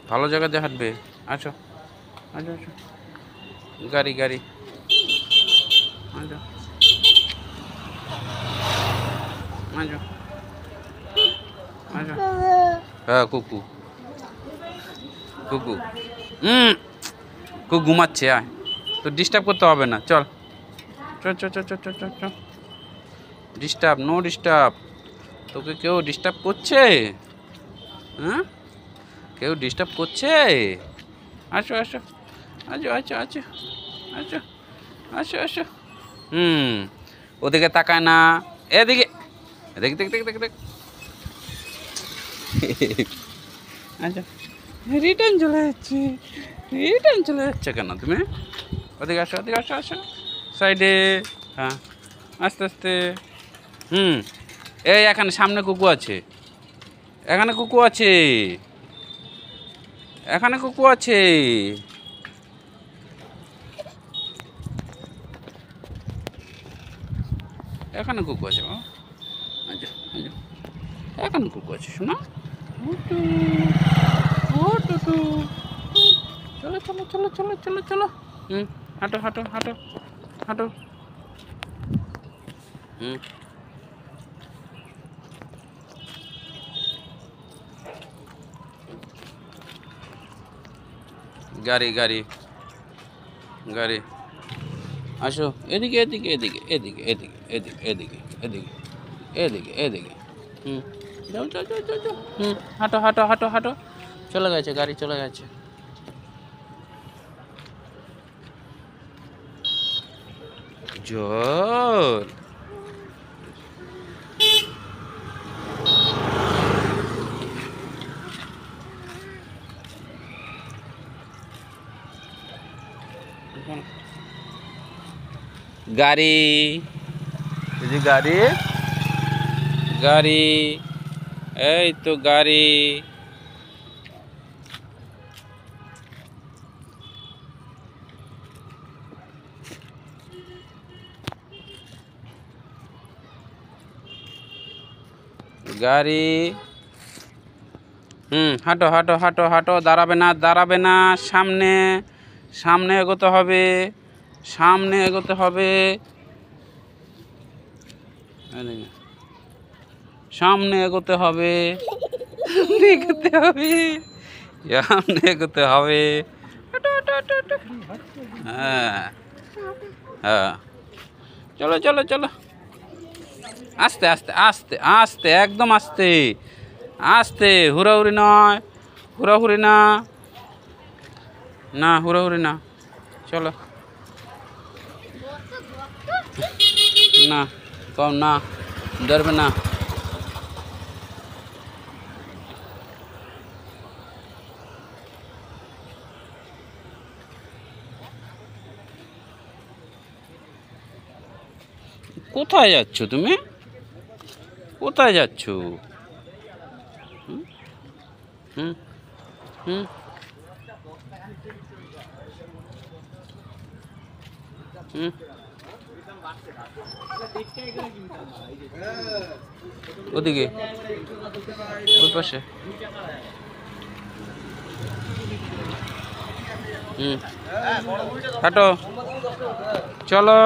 ভালো জায়গাতে হাঁটবে। আসো আসো আসো। গাড়ি গাড়ি। আসো আসো আসো। হ্যাঁ কুকু কুকু। কুকু ঘুমাচ্ছে, আয়। তো ডিস্টার্ব করতে হবে না, চল চল চল চল চল চল চল চল। Disturb, no disturb. তোকে কেউ ডিস্টার্ব করছে? হ্যাঁ, কেউ ডিস্টার্ব করছে? আসো আসো আসো আসো আসো আসো আসো আসো। ওদিকে তাকায় না, এদিকে। দেখ দেখ দেখ দেখ দেখ। আচ্ছা, রিটার্ন চলে যাচ্ছে। রিটার্ন চলে যাচ্ছে কেন তুমি? ওদিকে আসো, ওদিকে আসো, আসো সাইডে। হ্যাঁ, আস্তে আস্তে। এই এখানে সামনে কুকু আছে। এখানে কুকু আছে। এখানে কুকু আছে। এখানে কুকু আছে বাবা। আচ্ছা আচ্ছা, এখানে কুকু আছে শোনা। টুটু ও টুটু। চলো চলো চলো চলো চলো চলো। হাঁটো হাঁটো হাঁটো হাঁটো। হুম গাড়ি গাড়ি গাড়ি। আসো এদিকে এদিকে এদিকে এদিকে এদিকে এদিকে এদিকে এদিকে এদিকে এদিকে। যাও যাও যাও যাও যাও। হাঁটো হাঁটো হাঁটো হাঁটো। চলে গেছে, গাড়ি চলে গেছে। জল। গাড়ি, এই যে গাড়ি গাড়ি। এই তো গাড়ি। গাড়ি। হাঁটো হাঁটো হাঁটো হাঁটো। দাঁড়াবে না, দাঁড়াবে না। সামনে, সামনে এগোতে হবে। সামনে এগোতে হবে। সামনে এগোতে হবে। এগোতে হবে। সামনে এগোতে হবে। হাঁটো হাঁটো হাঁটো হাঁটো। হ্যাঁ হ্যাঁ, চলো চলো চলো। আস্তে আস্তে আস্তে আস্তে, একদম আস্তে আস্তে। হুড়াহুড়ি নয়, হুড়াহুড়ি না, না হুড়াহুড়ি না। চলো না, কম না, ডরবে না। কোথায় যাচ্ছ তুমি? কোথায় যাচ্ছ? হুম হুম হুম হুম। ওদিকে, ওই পাশে। হাঁটো, চলো।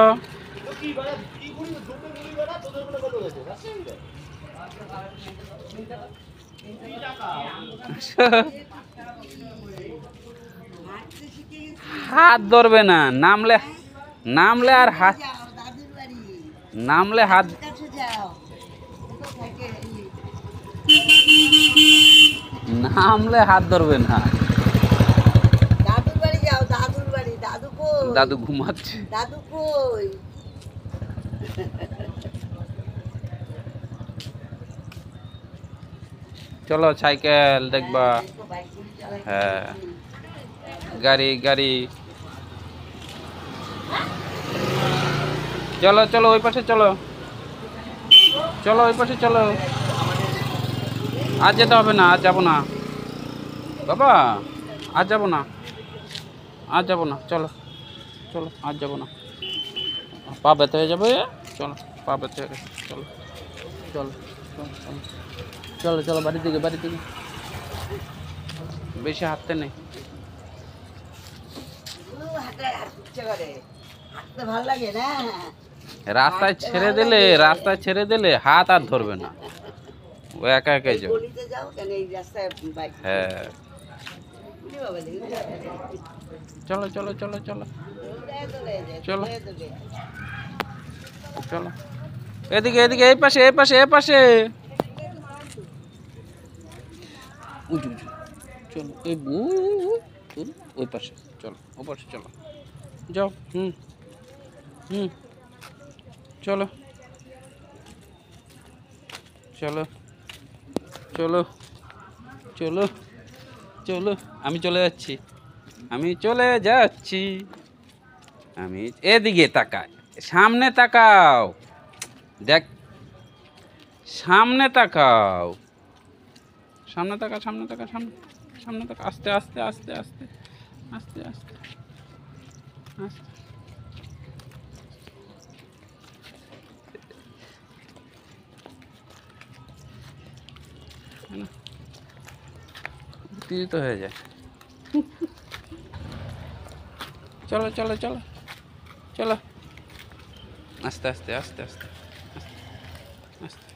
হাত ধরবে না, নামলে, নামলে আর হাত, নামলে হাত। নামলে হাত ধরবে না। দাদুর বাড়ি যাও, দাদুর বাড়ি। দাদু কই? দাদু ঘুমাচ্ছে। দাদু কই? চলো সাইকেল দেখবা। হ্যাঁ, গাড়ি গাড়ি। চলো চলো ওই পাশে চলো। চলো ওই পাশে চলো। আজ যেতে হবে না, আজ যাবো না বাবা। আজ যাবো না, আজ যাবো না। চলো চলো, আজ যাবো না। পা ব্যথা হয়ে যাবে। চলো, পা ব্যথা হয়ে গেছে। চলো চলো চলো চলো চলো চলো, বাড়ির দিকে, বাড়ির দিকে। বেশি হাঁটতে নেই। হাঁটতে হাঁটতে ইচ্ছে করে, হাঁটতে ভালো লাগে না। রাস্তায় ছেড়ে দিলে হাত আর ধরবে না, ও একা একাই এই যাবে। গলিতে যাও কেন, এই রাস্তায় বাইক। হ্যাঁ, উড়ে বাবা রে, উড়ে বাবা রে। চলো চলো চলো চলো দৌড়ে দৌড়ে যায়, চলো। দৌড়ে দৌড়ে। চলো এদিকে এদিকে, এই পাশে এই পাশে এই পাশে। উঁচু উঁচু চলো, এই ওই পাশে চলো, ও পাশে চলো, যাও। হুম হুম, চলো চলো চলো চলো চলো, আমি চলে যাচ্ছি, আমি চলে যাচ্ছি। আমি এদিকে তাকাই, সামনে তাকাও, দেখ সামনে তাকাও, সামনে তাকা, সামনে তাকা, সামনে সামনে তাকা, আস্তে আস্তে আস্তে আস্তে আস্তে আস্তে আস্তে। উত্তেজিত হয়ে যায়। চলো চলো চলো চলো, আস্তে আস্তে আস্তে আস্তে আস্তে আস্তে।